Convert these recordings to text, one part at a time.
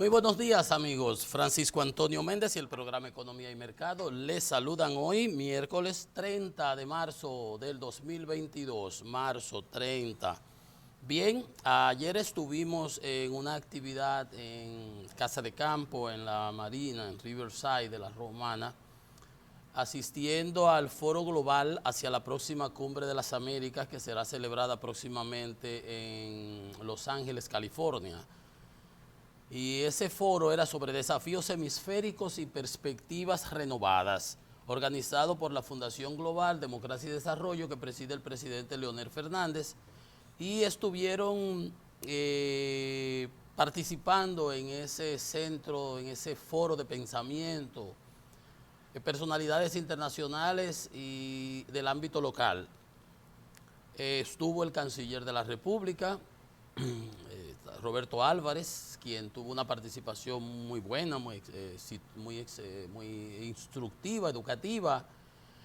Muy buenos días, amigos. Francisco Antonio Méndez y el programa Economía y Mercado les saludan hoy, miércoles 30 de marzo del 2022, marzo 30. Bien, ayer estuvimos en una actividad en Casa de Campo, en la Marina, en Riverside de la Romana, asistiendo al Foro Global hacia la próxima Cumbre de las Américas que será celebrada próximamente en Los Ángeles, California. Y ese foro era sobre desafíos hemisféricos y perspectivas renovadas, organizado por la Fundación Global Democracia y Desarrollo que preside el presidente Leonel Fernández, y estuvieron participando en ese centro, en ese foro de pensamiento, personalidades internacionales y del ámbito local. Estuvo el canciller de la República, Roberto Álvarez, quien tuvo una participación muy buena, muy instructiva, educativa.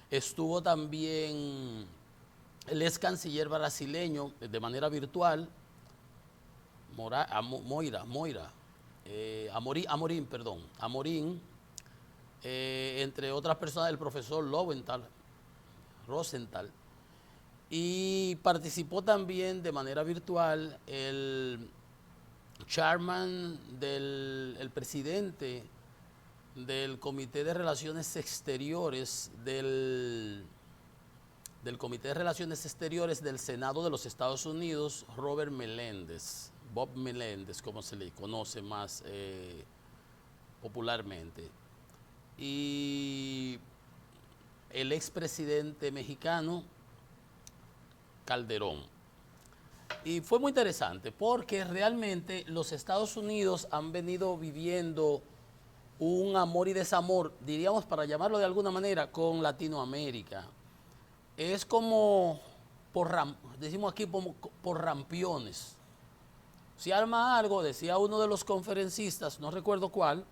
Estuvo también el ex canciller brasileño de manera virtual, Amorín, entre otras personas, el profesor Rosenthal. Y participó también de manera virtual el chairman el presidente del Comité de Relaciones Exteriores del Comité de Relaciones Exteriores del Senado de los Estados Unidos, Bob Meléndez, como se le conoce más popularmente. Y el expresidente mexicano, Calderón. Y fue muy interesante porque realmente los Estados Unidos han venido viviendo un amor y desamor, diríamos para llamarlo de alguna manera, con Latinoamérica. Es como, decimos aquí, por rampiones. Si arma algo, decía uno de los conferencistas, no recuerdo cuál,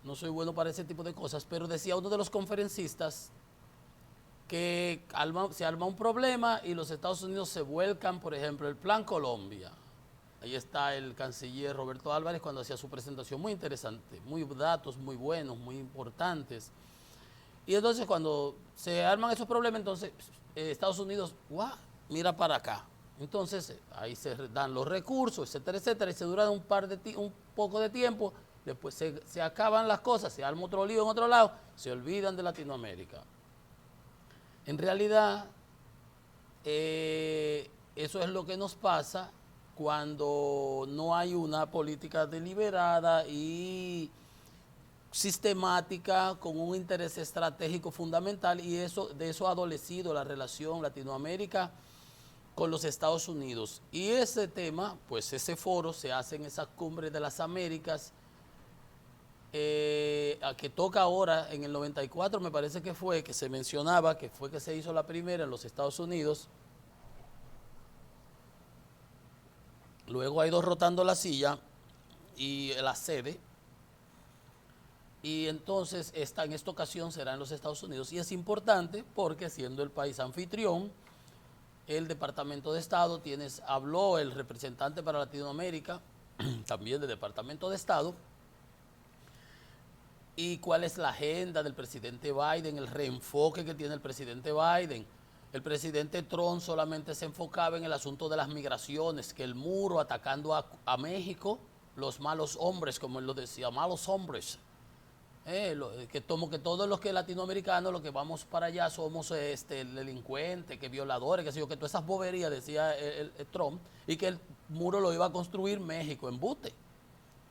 no soy bueno para ese tipo de cosas, pero decía uno de los conferencistas que se arma un problema y los Estados Unidos se vuelcan, por ejemplo, el Plan Colombia. Ahí está el canciller Roberto Álvarez cuando hacía su presentación, muy interesante, muy datos muy buenos, muy importantes. Y entonces cuando se arman esos problemas, entonces Estados Unidos, mira para acá. Entonces ahí se dan los recursos, etcétera, etcétera, y se dura un poco de tiempo, después se acaban las cosas, se arma otro lío en otro lado, se olvidan de Latinoamérica. En realidad, eso es lo que nos pasa cuando no hay una política deliberada y sistemática con un interés estratégico fundamental, y de eso ha adolecido la relación Latinoamérica con los Estados Unidos. Y ese tema, pues ese foro se hace en esa cumbre de las Américas, que toca ahora en el 94, me parece que fue, que se mencionaba, que fue que se hizo la primera en los Estados Unidos. Luego ha ido rotando la silla y la sede, y entonces en esta ocasión será en los Estados Unidos. Y es importante porque, siendo el país anfitrión, el Departamento de Estado, habló el representante para Latinoamérica, también del Departamento de Estado, y cuál es la agenda del presidente Biden, el reenfoque que tiene el presidente Biden. El presidente Trump solamente se enfocaba en el asunto de las migraciones, que el muro atacando a México, los malos hombres, como él lo decía, malos hombres. Que todos los que latinoamericanos, los que vamos para allá somos delincuentes, que violadores, que todas esas boberías, decía el Trump, y que el muro lo iba a construir México, embuste.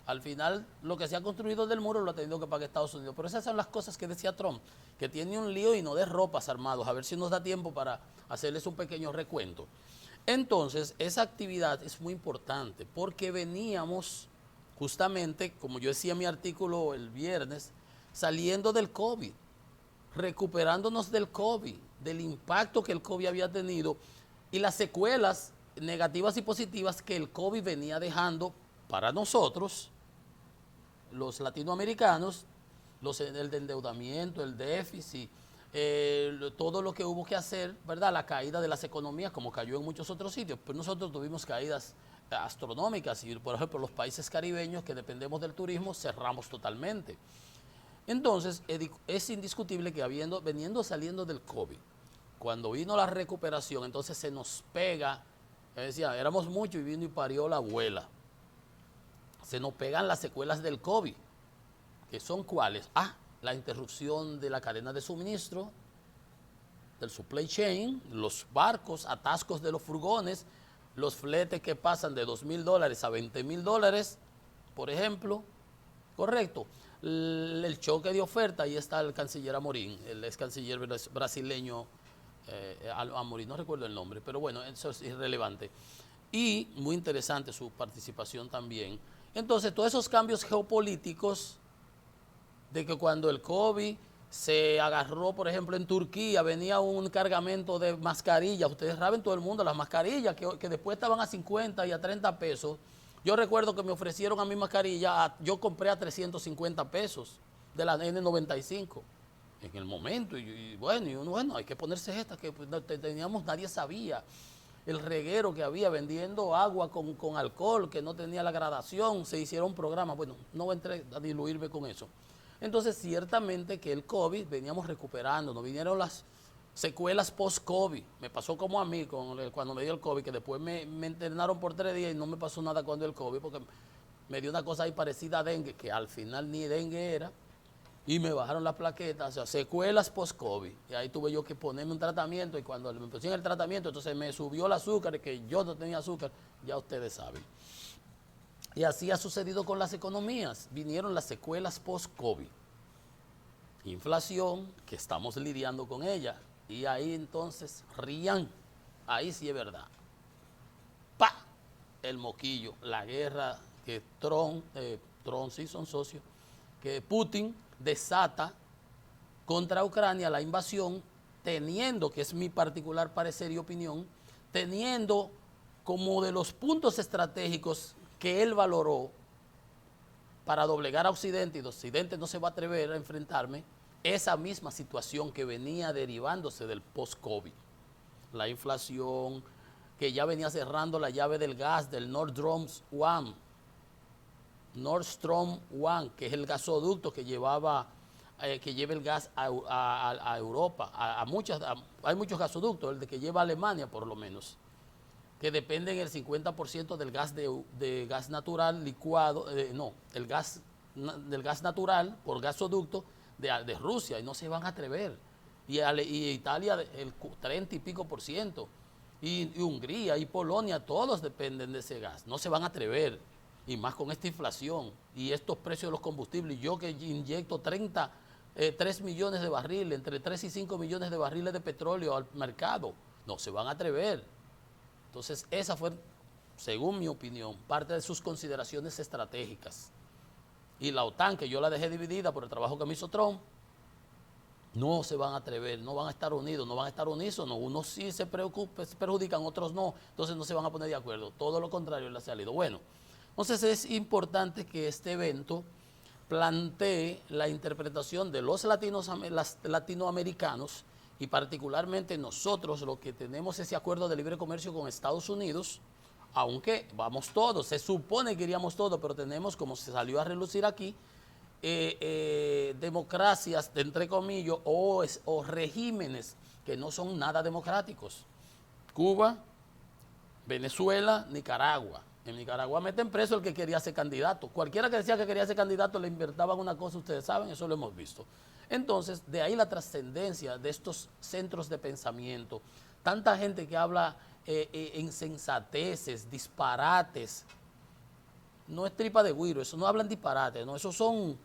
Al final, lo que se ha construido del muro lo ha tenido que pagar Estados Unidos. Pero esas son las cosas que decía Trump, que tiene un lío y no de ropas armados. A ver si nos da tiempo para hacerles un pequeño recuento. Entonces, esa actividad es muy importante porque veníamos justamente, como yo decía en mi artículo el viernes, saliendo del COVID, recuperándonos del COVID, del impacto que el COVID había tenido y las secuelas negativas y positivas que el COVID venía dejando para nosotros, los latinoamericanos, el de endeudamiento, el déficit, todo lo que hubo que hacer, ¿verdad? La caída de las economías, como cayó en muchos otros sitios, pues nosotros tuvimos caídas astronómicas y, por ejemplo, los países caribeños que dependemos del turismo cerramos totalmente. Entonces, es indiscutible que saliendo del COVID, cuando vino la recuperación, entonces se nos pega, decía, éramos muchos y vino y parió la abuela. Se nos pegan las secuelas del COVID, que son cuáles. La interrupción de la cadena de suministro, del supply chain, los barcos, atascos de los furgones, los fletes que pasan de $2,000 a $20,000, por ejemplo, correcto. El choque de oferta, ahí está el canciller Amorín, el ex canciller brasileño Amorín, no recuerdo el nombre, pero bueno, eso es irrelevante. Y muy interesante su participación también. Entonces, todos esos cambios geopolíticos, de que cuando el COVID se agarró, por ejemplo, en Turquía, venía un cargamento de mascarillas, ustedes saben todo el mundo, las mascarillas que después estaban a 50 y a 30 pesos. Yo recuerdo que me ofrecieron a mi mascarilla, yo compré a 350 pesos de la N95 en el momento. Y bueno, hay que ponerse esta, que teníamos, nadie sabía. El reguero que había vendiendo agua con alcohol, que no tenía la gradación, se hicieron programas. Bueno, no entré a diluirme con eso. Entonces, ciertamente que el COVID veníamos recuperando, nos vinieron las secuelas post-COVID. Me pasó como a mí cuando me dio el COVID, que después me internaron por 3 días y no me pasó nada cuando el COVID, porque me dio una cosa ahí parecida a dengue, que al final ni dengue era, y me bajaron las plaquetas, o sea, secuelas post-COVID. Y ahí tuve yo que ponerme un tratamiento, y cuando me pusieron el tratamiento, entonces me subió el azúcar, que yo no tenía azúcar, ya ustedes saben. Y así ha sucedido con las economías. Vinieron las secuelas post-COVID. Inflación, que estamos lidiando con ella. Y ahí entonces rían. Ahí sí es verdad. ¡Pa! El moquillo. La guerra que Trump sí son socios, que Putin desata contra Ucrania, la invasión, teniendo, que es mi particular parecer y opinión, teniendo como de los puntos estratégicos que él valoró para doblegar a Occidente, y Occidente no se va a atrever a enfrentarme, esa misma situación que venía derivándose del post-COVID. La inflación, que ya venía cerrando la llave del gas del Nord Stream 1, que es el gasoducto que lleva el gas a Europa. Hay muchos gasoductos, el de que lleva a Alemania por lo menos, que dependen el 50% del gas de gas natural licuado, del gas natural por gasoducto de Rusia, y no se van a atrever. Y Italia el 30 y pico por ciento, y Hungría y Polonia, todos dependen de ese gas, no se van a atrever, y más con esta inflación y estos precios de los combustibles. Yo que inyecto 3 millones de barriles, entre 3 y 5 millones de barriles de petróleo al mercado, no se van a atrever. Entonces, esa fue, según mi opinión, parte de sus consideraciones estratégicas. Y la OTAN, que yo la dejé dividida por el trabajo que me hizo Trump, no se van a atrever, no van a estar unidos, no van a estar unísonos. Unos sí se perjudican, otros no. Entonces no se van a poner de acuerdo. Todo lo contrario le ha salido. Bueno, entonces es importante que este evento plantee la interpretación de los latinoamericanos, y particularmente nosotros, los que tenemos ese acuerdo de libre comercio con Estados Unidos, aunque vamos todos, se supone que iríamos todos, pero tenemos, como se salió a relucir aquí, democracias, entre comillas, o regímenes que no son nada democráticos. Cuba, Venezuela, Nicaragua. En Nicaragua meten preso el que quería ser candidato. Cualquiera que decía que quería ser candidato le invertaban una cosa, ustedes saben, eso lo hemos visto. Entonces, de ahí la trascendencia de estos centros de pensamiento. Tanta gente que habla insensateces, disparates. No es tripa de güiro, eso no hablan disparates, no, esos son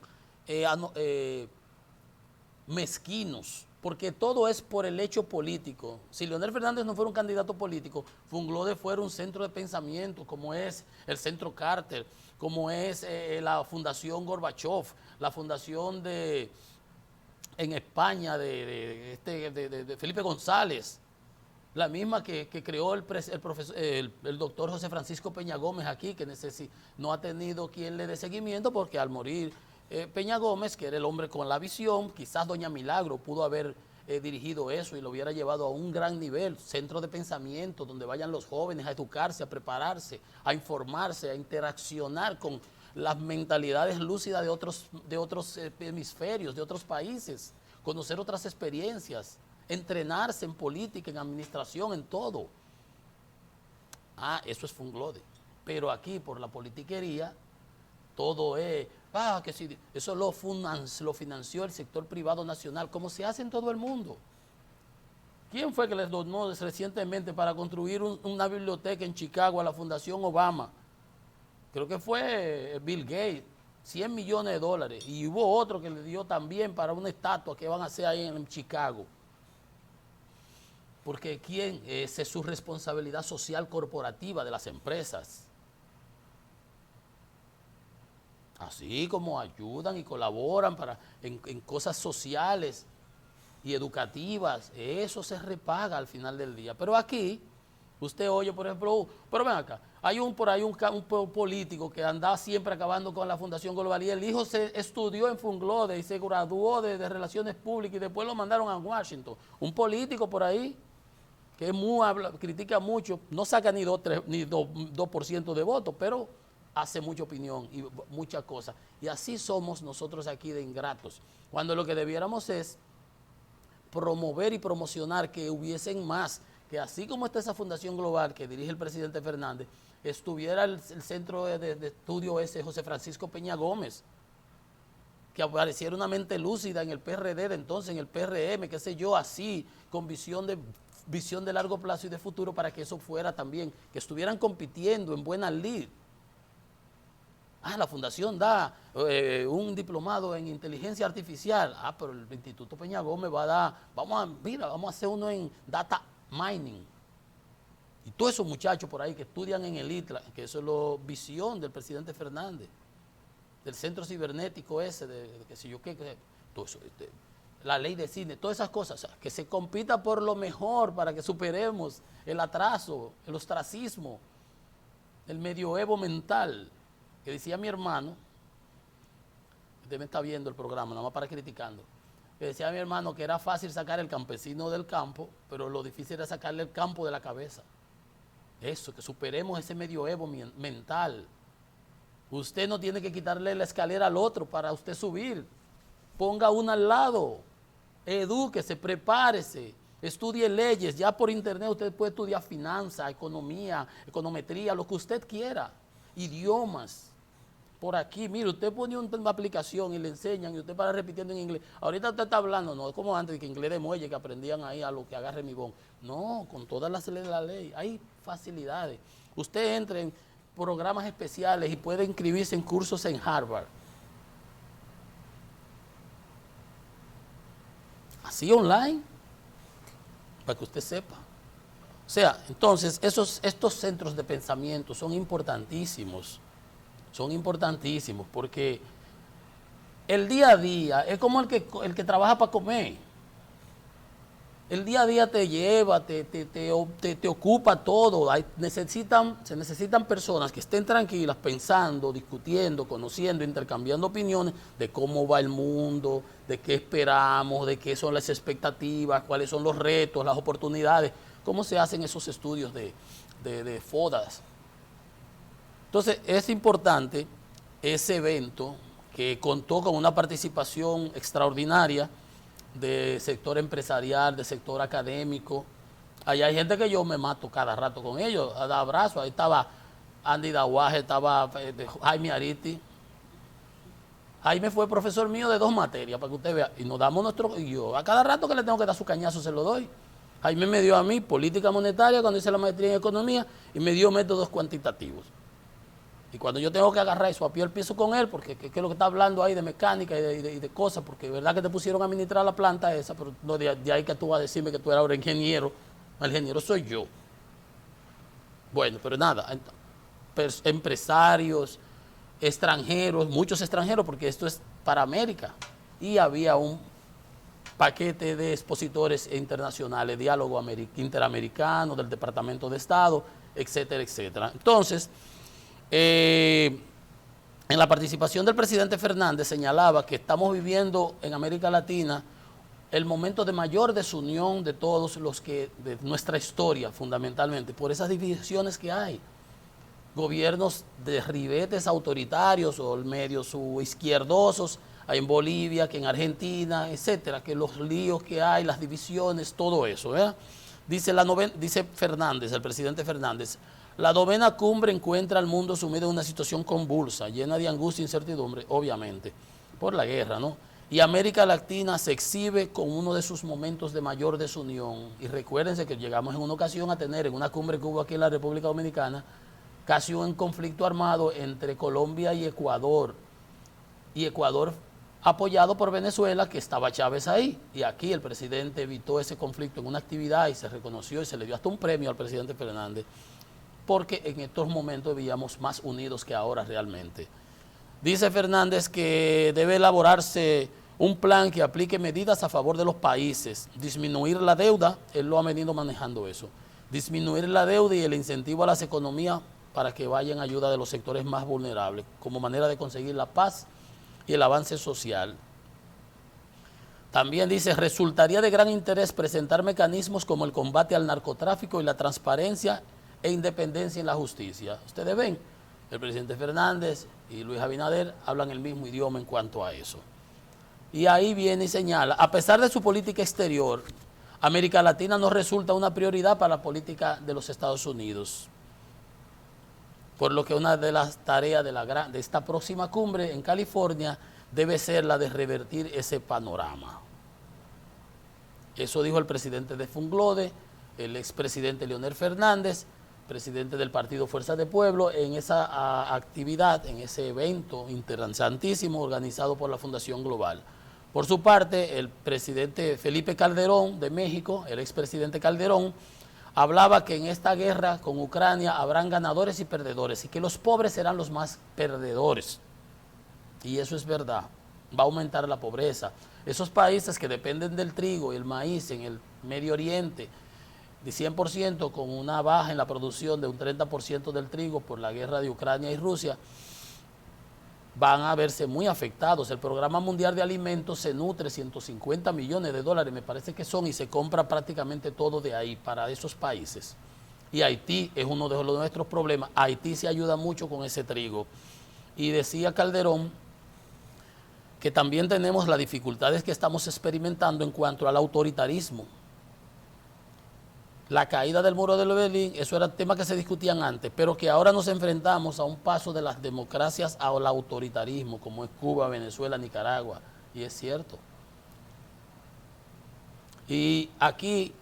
mezquinos, porque todo es por el hecho político. Si Leonel Fernández no fuera un candidato político, Funglode fuera un centro de pensamiento, como es el Centro Carter, como es la Fundación Gorbachev, la fundación en España de Felipe González, la misma que creó el doctor José Francisco Peña Gómez aquí, que no ha tenido quien le dé seguimiento, porque al morir Peña Gómez, que era el hombre con la visión, quizás Doña Milagro pudo haber dirigido eso y lo hubiera llevado a un gran nivel, centro de pensamiento, donde vayan los jóvenes a educarse, a prepararse, a informarse, a interaccionar con las mentalidades lúcidas de otros hemisferios, de otros países, conocer otras experiencias, entrenarse en política, en administración, en todo. Eso es Funglode. Pero aquí, por la politiquería, todo es, que si eso lo financió el sector privado nacional, como se hace en todo el mundo. ¿Quién fue que les donó recientemente para construir una biblioteca en Chicago a la Fundación Obama? Creo que fue Bill Gates, $100 millones. Y hubo otro que le dio también para una estatua que van a hacer ahí en Chicago. Porque esa es su responsabilidad social corporativa de las empresas. Así como ayudan y colaboran en cosas sociales y educativas, eso se repaga al final del día. Pero aquí, usted oye, por ejemplo, pero ven acá, hay un político que andaba siempre acabando con la Fundación Global y el hijo se estudió en Funglode y se graduó de Relaciones Públicas y después lo mandaron a Washington. Un político por ahí que critica mucho, no saca ni 2% de votos, pero hace mucha opinión y muchas cosas. Y así somos nosotros aquí de ingratos, cuando lo que debiéramos es promover y promocionar que hubiesen más, que así como está esa Fundación Global que dirige el presidente Fernández, estuviera el centro de estudio ese José Francisco Peña Gómez, que apareciera una mente lúcida en el PRD de entonces, en el PRM, qué sé yo, así, con visión de largo plazo y de futuro, para que eso fuera también, que estuvieran compitiendo en buena lid. La fundación da un diplomado en inteligencia artificial. Pero el Instituto Peña Gómez va a dar, vamos a hacer uno en data mining. Y todos esos muchachos por ahí que estudian en el ITLA, que eso es la visión del presidente Fernández, del centro cibernético ese, de qué sé yo qué, todo eso, la ley de cine, todas esas cosas, o sea, que se compita por lo mejor para que superemos el atraso, el ostracismo, el medioevo mental, que decía mi hermano, usted me está viendo el programa, nada más para criticando, que decía mi hermano que era fácil sacar el campesino del campo, pero lo difícil era sacarle el campo de la cabeza. Eso, que superemos ese medioevo mental. Usted no tiene que quitarle la escalera al otro para usted subir. Ponga una al lado, edúquese, prepárese, estudie leyes. Ya por internet usted puede estudiar finanzas, economía, econometría, lo que usted quiera. Idiomas. Por aquí, mire, usted pone una aplicación y le enseñan y usted para repitiendo en inglés. Ahorita usted está hablando, no es como antes, que inglés de muelle, que aprendían ahí a lo que agarre mi bon. No, con todas las leyes de la ley, hay facilidades. Usted entra en programas especiales y puede inscribirse en cursos en Harvard. Así online, para que usted sepa. O sea, entonces, estos centros de pensamiento son importantísimos porque el día a día es como el que trabaja para comer. El día a día te lleva, te ocupa todo. Se necesitan personas que estén tranquilas, pensando, discutiendo, conociendo, intercambiando opiniones de cómo va el mundo, de qué esperamos, de qué son las expectativas, cuáles son los retos, las oportunidades, cómo se hacen esos estudios de FODAS. Entonces, es importante ese evento que contó con una participación extraordinaria de sector empresarial, de sector académico. Allá hay gente que yo me mato cada rato con ellos, a dar abrazos. Ahí estaba Andy Dawaje, estaba Jaime Ariti. Jaime fue profesor mío de 2 materias, para que usted vea. Y nos damos y yo a cada rato que le tengo que dar su cañazo se lo doy. Jaime me dio a mí política monetaria cuando hice la maestría en economía y me dio métodos cuantitativos. Y cuando yo tengo que agarrar eso a pie al piso con él, porque ¿qué es lo que está hablando ahí de mecánica y de cosas? Porque es verdad que te pusieron a administrar la planta esa, pero no de ahí que tú vas a decirme que tú eres ahora ingeniero. El ingeniero soy yo. Bueno, pero nada, empresarios, extranjeros, muchos extranjeros, porque esto es para América. Y había un paquete de expositores internacionales, diálogo interamericano, del Departamento de Estado, etcétera, etcétera. Entonces, en la participación del presidente Fernández señalaba que estamos viviendo en América Latina el momento de mayor desunión de todos los que, de nuestra historia fundamentalmente, por esas divisiones que hay. Gobiernos de ribetes autoritarios o medios izquierdosos, hay en Bolivia, que en Argentina, etcétera, que los líos que hay, las divisiones, todo eso, ¿verdad? Dice Fernández, el presidente Fernández, la 9ª cumbre encuentra al mundo sumido en una situación convulsa, llena de angustia e incertidumbre, obviamente, por la guerra, ¿no? Y América Latina se exhibe con uno de sus momentos de mayor desunión. Y recuérdense que llegamos en una ocasión a tener, en una cumbre que hubo aquí en la República Dominicana, casi un conflicto armado entre Colombia y Ecuador. Y Ecuador apoyado por Venezuela, que estaba Chávez ahí. Y aquí el presidente evitó ese conflicto en una actividad y se reconoció y se le dio hasta un premio al presidente Fernández, porque en estos momentos vivíamos más unidos que ahora realmente. Dice Fernández que debe elaborarse un plan que aplique medidas a favor de los países, disminuir la deuda, él lo ha venido manejando eso, disminuir la deuda y el incentivo a las economías para que vayan a ayuda de los sectores más vulnerables, como manera de conseguir la paz y el avance social. También dice, resultaría de gran interés presentar mecanismos como el combate al narcotráfico y la transparencia e independencia en la justicia. Ustedes ven, el presidente Fernández y Luis Abinader hablan el mismo idioma en cuanto a eso. Y ahí viene y señala, a pesar de su política exterior, América Latina no resulta una prioridad para la política de los Estados Unidos. Por lo que una de las tareas de esta próxima cumbre en California debe ser la de revertir ese panorama. Eso dijo el presidente de Funglode, el expresidente Leonel Fernández, presidente del partido Fuerza del Pueblo, en esa actividad, en ese evento interesantísimo organizado por la Fundación Global. Por su parte, el presidente Felipe Calderón de México, el expresidente Calderón, hablaba que en esta guerra con Ucrania habrán ganadores y perdedores y que los pobres serán los más perdedores. Y eso es verdad, va a aumentar la pobreza. Esos países que dependen del trigo y el maíz en el Medio Oriente, de 100% con una baja en la producción de un 30% del trigo por la guerra de Ucrania y Rusia, van a verse muy afectados. El Programa Mundial de Alimentos se nutre 150 millones de dólares, me parece que son, y se compra prácticamente todo de ahí para esos países. Y Haití es uno de nuestros problemas. Haití se ayuda mucho con ese trigo. Y decía Calderón que también tenemos las dificultades que estamos experimentando en cuanto al autoritarismo. La caída del muro de Berlín, eso era temas que se discutían antes, pero que ahora nos enfrentamos a un paso de las democracias al autoritarismo, como es Cuba, Venezuela, Nicaragua, y es cierto. Y aquí,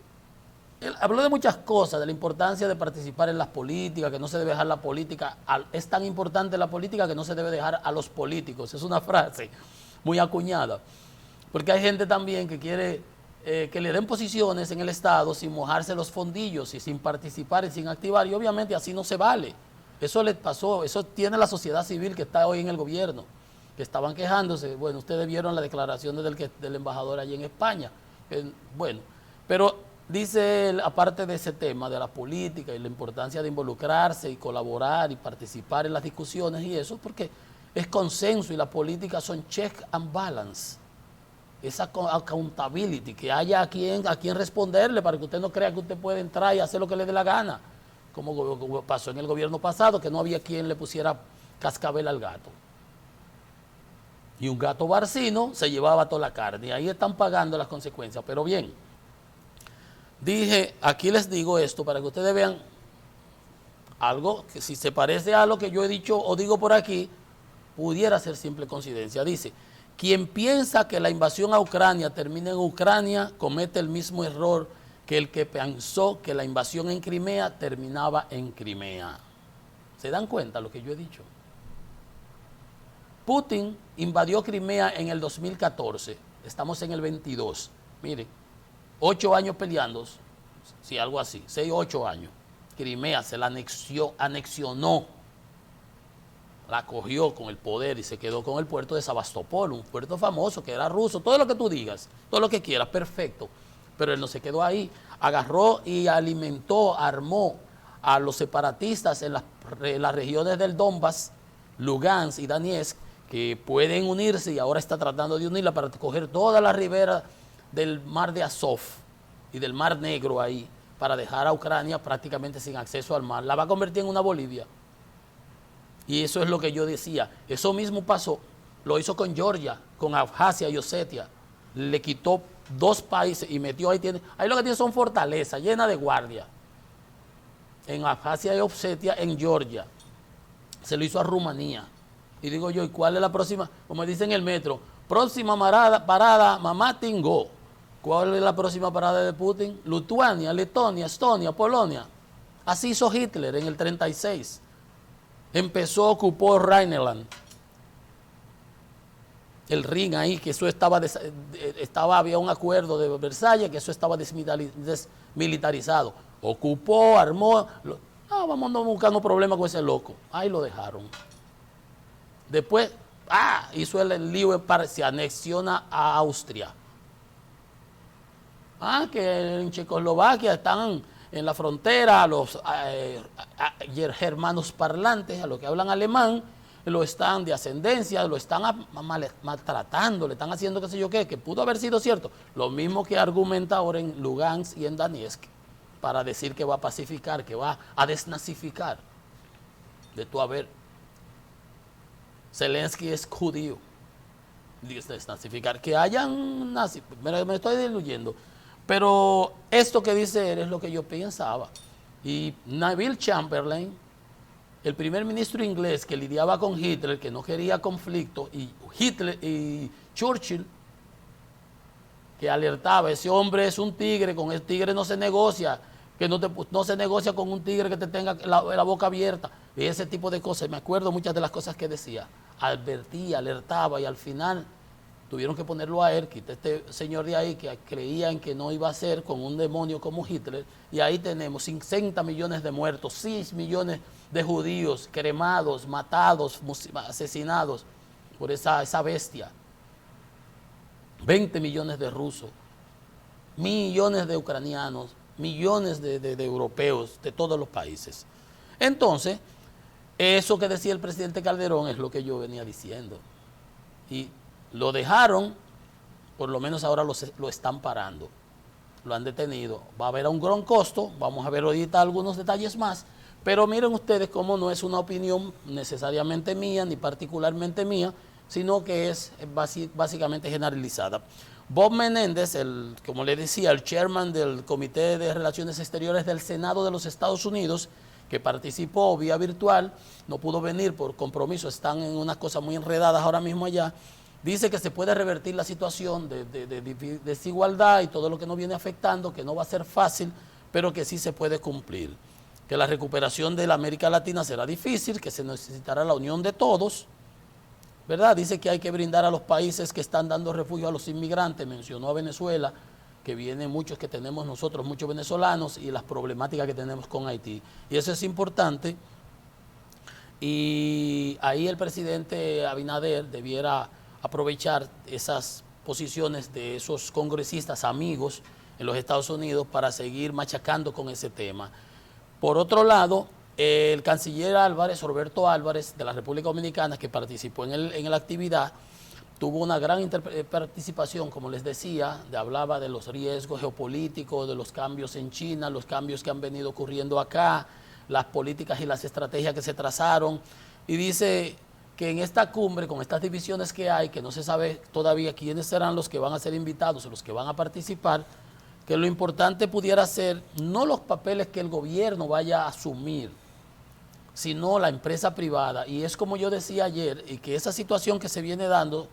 él habló de muchas cosas, de la importancia de participar en las políticas, que no se debe dejar la política, es tan importante la política que no se debe dejar a los políticos, es una frase muy acuñada, porque hay gente también que quiere que le den posiciones en el Estado sin mojarse los fondillos y sin participar y sin activar, y obviamente así no se vale. Eso les pasó, eso tiene la sociedad civil que está hoy en el gobierno, que estaban quejándose. Bueno, ustedes vieron las declaraciones del embajador allí en España. Bueno, pero dice él, aparte de ese tema de la política y la importancia de involucrarse y colaborar y participar en las discusiones y eso, porque es consenso y la política son check and balance. Esa accountability, que haya a quien responderle para que usted no crea que usted puede entrar y hacer lo que le dé la gana, como pasó en el gobierno pasado, que no había quien le pusiera cascabel al gato. Y un gato barcino se llevaba toda la carne, y ahí están pagando las consecuencias. Pero bien, dije, aquí les digo esto para que ustedes vean algo que si se parece a lo que yo he dicho o digo por aquí, pudiera ser simple coincidencia. Dice, quien piensa que la invasión a Ucrania termina en Ucrania comete el mismo error que el que pensó que la invasión en Crimea terminaba en Crimea. ¿Se dan cuenta de lo que yo he dicho? Putin invadió Crimea en el 2014, estamos en el 22. Miren, 8 años peleando, sí, algo así, 6 o 8 años. Crimea se la anexionó. La cogió con el poder y se quedó con el puerto de Sebastopol, un puerto famoso que era ruso, todo lo que tú digas, todo lo que quieras, perfecto. Pero él no se quedó ahí, agarró y alimentó, armó a los separatistas en las regiones del Donbass, Lugansk y Donetsk, que pueden unirse y ahora está tratando de unirla para coger toda la ribera del mar de Azov y del mar Negro ahí para dejar a Ucrania prácticamente sin acceso al mar. La va a convertir en una Bolivia. Y eso es lo que yo decía. Eso mismo pasó, lo hizo con Georgia, con Abjasia y Osetia. Le quitó 2 países y metió ahí. Ahí lo que tiene son fortalezas llenas de guardia. En Abjasia y Osetia, en Georgia. Se lo hizo a Rumanía. Y digo yo, ¿y cuál es la próxima? Como dicen en el metro, próxima parada, mamá Tingo. ¿Cuál es la próxima parada de Putin? Lituania, Letonia, Estonia, Polonia. Así hizo Hitler en el 36. Empezó, ocupó Rhineland. El Rin ahí, que eso había un acuerdo de Versalles, que eso estaba desmilitarizado. Ocupó, armó. Vamos buscando problemas con ese loco. Ahí lo dejaron. Después, hizo el lío, se anexiona a Austria. Que en Checoslovaquia están en la frontera los germanos parlantes, a los que hablan alemán, lo están de ascendencia, lo están maltratando, le están haciendo qué sé yo qué, que pudo haber sido cierto. Lo mismo que argumenta ahora en Lugansk y en Donetsk, para decir que va a pacificar, que va a desnazificar. De tú a ver, Zelensky es judío. Desnazificar, que hayan nazis, me estoy diluyendo. Pero esto que dice él es lo que yo pensaba. Y Neville Chamberlain, el primer ministro inglés que lidiaba con Hitler, que no quería conflicto, y Churchill, que alertaba, ese hombre es un tigre, con el tigre no se negocia, que no se negocia con un tigre que te tenga la boca abierta, y ese tipo de cosas. Me acuerdo muchas de las cosas que decía, advertía, alertaba, y al final tuvieron que ponerlo a él, quita este señor de ahí que creían que no iba a ser con un demonio como Hitler, y ahí tenemos 60 millones de muertos, 6 millones de judíos cremados, matados, asesinados por esa bestia, 20 millones de rusos, millones de ucranianos, millones de europeos de todos los países. Entonces, eso que decía el presidente Calderón es lo que yo venía diciendo. Y lo dejaron, por lo menos ahora lo están parando, lo han detenido. Va a haber un gran costo, vamos a ver ahorita algunos detalles más, pero miren ustedes cómo no es una opinión necesariamente mía, ni particularmente mía, sino que es básicamente generalizada. Bob Menéndez, como le decía, el chairman del Comité de Relaciones Exteriores del Senado de los Estados Unidos, que participó vía virtual, no pudo venir por compromiso, están en unas cosas muy enredadas ahora mismo allá. Dice que se puede revertir la situación de desigualdad y todo lo que nos viene afectando, que no va a ser fácil, pero que sí se puede cumplir. Que la recuperación de la América Latina será difícil, que se necesitará la unión de todos, ¿verdad? Dice que hay que brindar a los países que están dando refugio a los inmigrantes, mencionó a Venezuela, que vienen muchos que tenemos nosotros, muchos venezolanos, y las problemáticas que tenemos con Haití. Y eso es importante. Y ahí el presidente Abinader debiera aprovechar esas posiciones de esos congresistas amigos en los Estados Unidos para seguir machacando con ese tema. Por otro lado, el canciller Álvarez, Roberto Álvarez, de la República Dominicana, que participó en la actividad, tuvo una gran participación, como les decía, hablaba de los riesgos geopolíticos, de los cambios en China, los cambios que han venido ocurriendo acá, las políticas y las estrategias que se trazaron, y dice que en esta cumbre, con estas divisiones que hay, que no se sabe todavía quiénes serán los que van a ser invitados o los que van a participar, que lo importante pudiera ser no los papeles que el gobierno vaya a asumir, sino la empresa privada. Y es como yo decía ayer, y que esa situación que se viene dando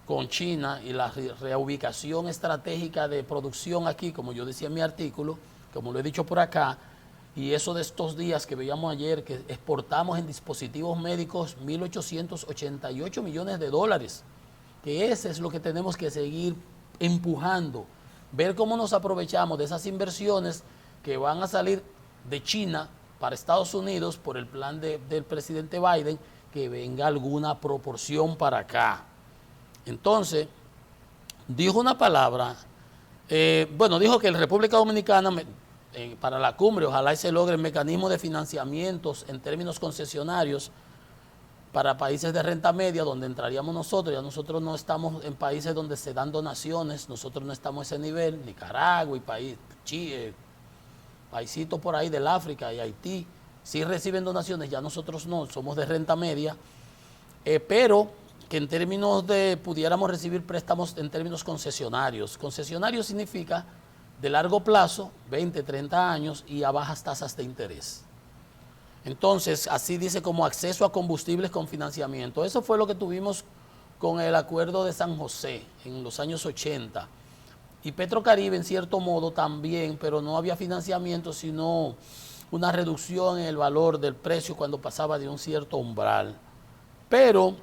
con China y la reubicación estratégica de producción aquí, como yo decía en mi artículo, como lo he dicho por acá, y eso de estos días que veíamos ayer, que exportamos en dispositivos médicos 1.888 millones de dólares, que ese es lo que tenemos que seguir empujando, ver cómo nos aprovechamos de esas inversiones que van a salir de China para Estados Unidos por el plan del presidente Biden, que venga alguna proporción para acá. Entonces, dijo una palabra, dijo que la República Dominicana, para la cumbre, ojalá y se logre el mecanismo de financiamientos en términos concesionarios para países de renta media, donde entraríamos nosotros. Ya nosotros no estamos en países donde se dan donaciones, nosotros no estamos a ese nivel, Nicaragua y Chile, paisitos por ahí del África y Haití, sí reciben donaciones, ya nosotros no, somos de renta media, pero que en términos de, pudiéramos recibir préstamos en términos concesionarios. Concesionario significa de largo plazo, 20, 30 años y a bajas tasas de interés. Entonces, así dice, como acceso a combustibles con financiamiento. Eso fue lo que tuvimos con el acuerdo de San José en los años 80. Y Petrocaribe, en cierto modo, también, pero no había financiamiento, sino una reducción en el valor del precio cuando pasaba de un cierto umbral. Pero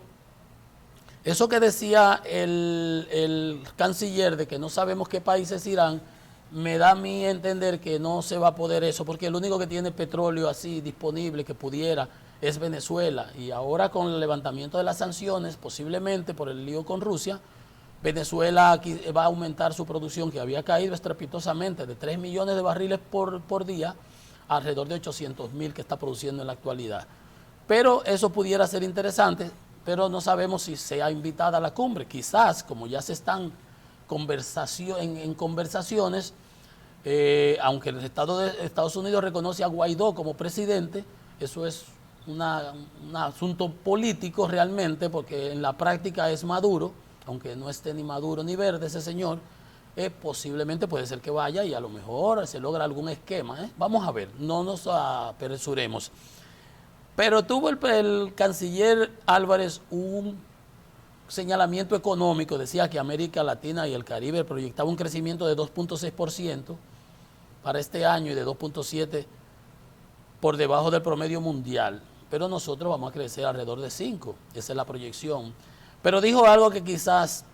eso que decía el canciller de que no sabemos qué países irán, me da a mí entender que no se va a poder eso, porque el único que tiene petróleo así disponible que pudiera es Venezuela. Y ahora con el levantamiento de las sanciones, posiblemente por el lío con Rusia, Venezuela va a aumentar su producción, que había caído estrepitosamente de 3 millones de barriles por día, a alrededor de 800.000 que está produciendo en la actualidad. Pero eso pudiera ser interesante, pero no sabemos si sea invitada a la cumbre. Quizás, como ya se están en conversaciones, aunque el Estado de Estados Unidos reconoce a Guaidó como presidente, eso es un asunto político realmente, porque en la práctica es Maduro, aunque no esté ni Maduro ni verde ese señor, posiblemente puede ser que vaya y a lo mejor se logra algún esquema. Vamos a ver, no nos apresuremos. Pero tuvo el canciller Álvarez un señalamiento económico, decía que América Latina y el Caribe proyectaba un crecimiento de 2.6% para este año y de 2.7% por debajo del promedio mundial, pero nosotros vamos a crecer alrededor de 5%, esa es la proyección. Pero dijo algo que quizás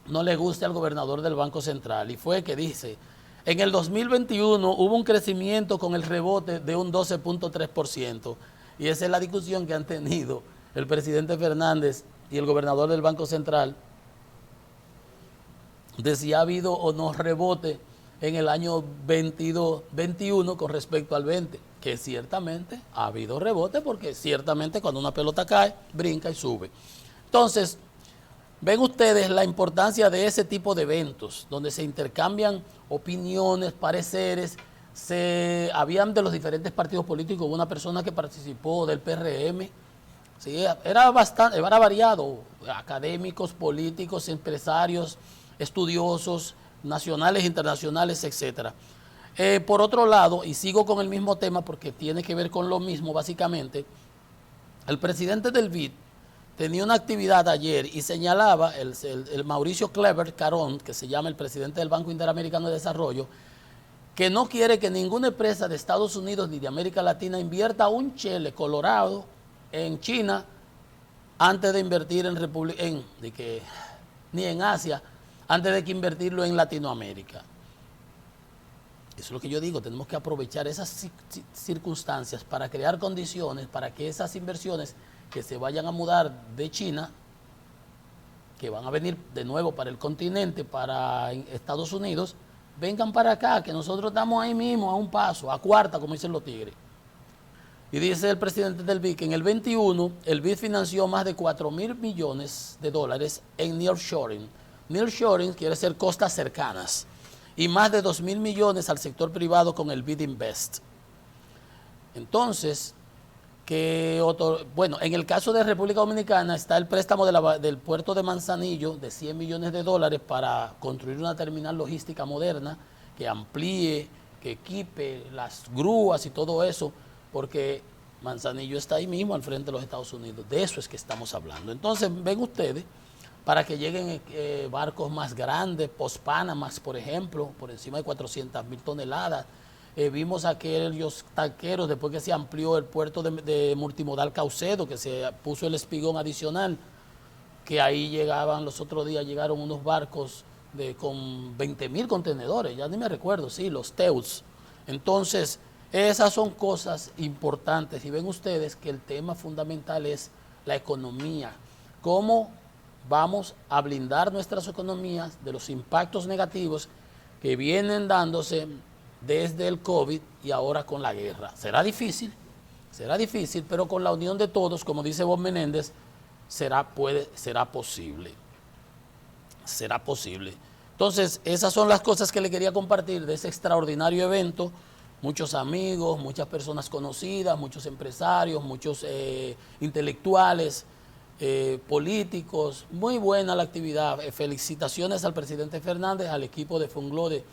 no le guste al gobernador del Banco Central, y fue que dice, en el 2021 hubo un crecimiento con el rebote de un 12.3%, y esa es la discusión que han tenido el presidente Fernández y el gobernador del Banco Central, de si ha habido o no rebote en el año 21 con respecto al 20, que ciertamente ha habido rebote, porque ciertamente cuando una pelota cae, brinca y sube. Entonces, ven ustedes la importancia de ese tipo de eventos, donde se intercambian opiniones, pareceres. Habían de los diferentes partidos políticos, hubo una persona que participó del PRM, sí, era variado, académicos, políticos, empresarios, estudiosos, nacionales, internacionales, etcétera. Por otro lado, y sigo con el mismo tema porque tiene que ver con lo mismo básicamente, el presidente del BID tenía una actividad ayer y señalaba, el Mauricio Clever Carón, que se llama el presidente del Banco Interamericano de Desarrollo, que no quiere que ninguna empresa de Estados Unidos ni de América Latina invierta un chele colorado en China antes de invertir ni en Asia, antes de que invertirlo en Latinoamérica. Eso es lo que yo digo, tenemos que aprovechar esas circunstancias para crear condiciones para que esas inversiones que se vayan a mudar de China, que van a venir de nuevo para el continente, para Estados Unidos, vengan para acá, que nosotros estamos ahí mismo, a un paso, a cuarta, como dicen los tigres. Y dice el presidente del BID que en el 21 el BID financió más de 4.000 millones de dólares en nearshoring. Nearshoring quiere decir costas cercanas. Y más de 2.000 millones al sector privado con el BID Invest. Entonces, en el caso de República Dominicana está el préstamo del puerto de Manzanillo de 100 millones de dólares para construir una terminal logística moderna que amplíe, que equipe las grúas y todo eso, porque Manzanillo está ahí mismo al frente de los Estados Unidos. De eso es que estamos hablando. Entonces, ven ustedes, para que lleguen barcos más grandes, Post-Panamax, por ejemplo, por encima de 400.000 toneladas. Vimos aquellos tanqueros, después que se amplió el puerto de multimodal Caucedo, que se puso el espigón adicional, que ahí llegaban, los otros días llegaron unos barcos con 20.000 contenedores, ya ni me recuerdo, sí, los TEUs. Entonces, esas son cosas importantes. Y ven ustedes que el tema fundamental es la economía. ¿Cómo vamos a blindar nuestras economías de los impactos negativos que vienen dándose desde el COVID y ahora con la guerra? ¿Será difícil? Será difícil, pero con la unión de todos, como dice Bob Menéndez, será posible. Será posible. Entonces, esas son las cosas que le quería compartir de ese extraordinario evento. Muchos amigos, muchas personas conocidas, muchos empresarios, muchos intelectuales, políticos. Muy buena la actividad. Felicitaciones al presidente Fernández, al equipo de Fonglode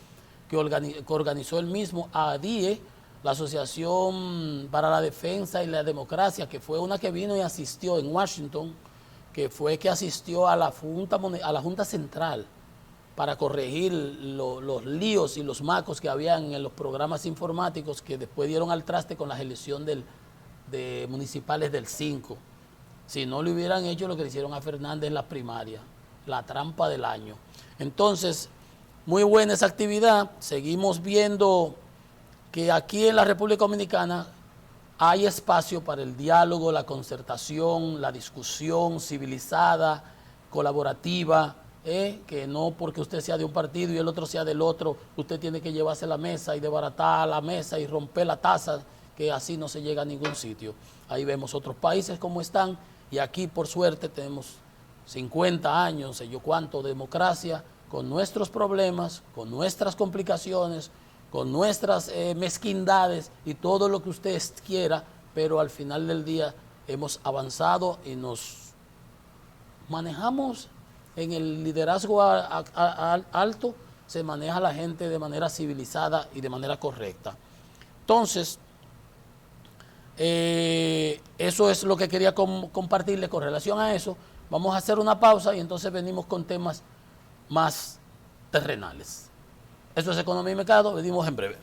que organizó él mismo, a ADIE, la Asociación para la Defensa y la Democracia, que fue una que vino y asistió en Washington, que fue que asistió a la Junta Central para corregir los líos y los macos que habían en los programas informáticos que después dieron al traste con las elecciones de municipales del 5. Si no le hubieran hecho lo que le hicieron a Fernández en la primaria, la trampa del año. Entonces, muy buena esa actividad. Seguimos viendo que aquí en la República Dominicana hay espacio para el diálogo, la concertación, la discusión civilizada, colaborativa, que no porque usted sea de un partido y el otro sea del otro, usted tiene que llevarse la mesa y desbaratar la mesa y romper la taza, que así no se llega a ningún sitio. Ahí vemos otros países como están y aquí por suerte tenemos 50 años, sé yo cuánto, de democracia, con nuestros problemas, con nuestras complicaciones, con nuestras mezquindades y todo lo que usted quiera, pero al final del día hemos avanzado y nos manejamos en el liderazgo alto, se maneja la gente de manera civilizada y de manera correcta. Entonces, eso es lo que quería compartirle con relación a eso. Vamos a hacer una pausa y entonces venimos con temas más terrenales. Eso es Economía y Mercado, venimos en breve.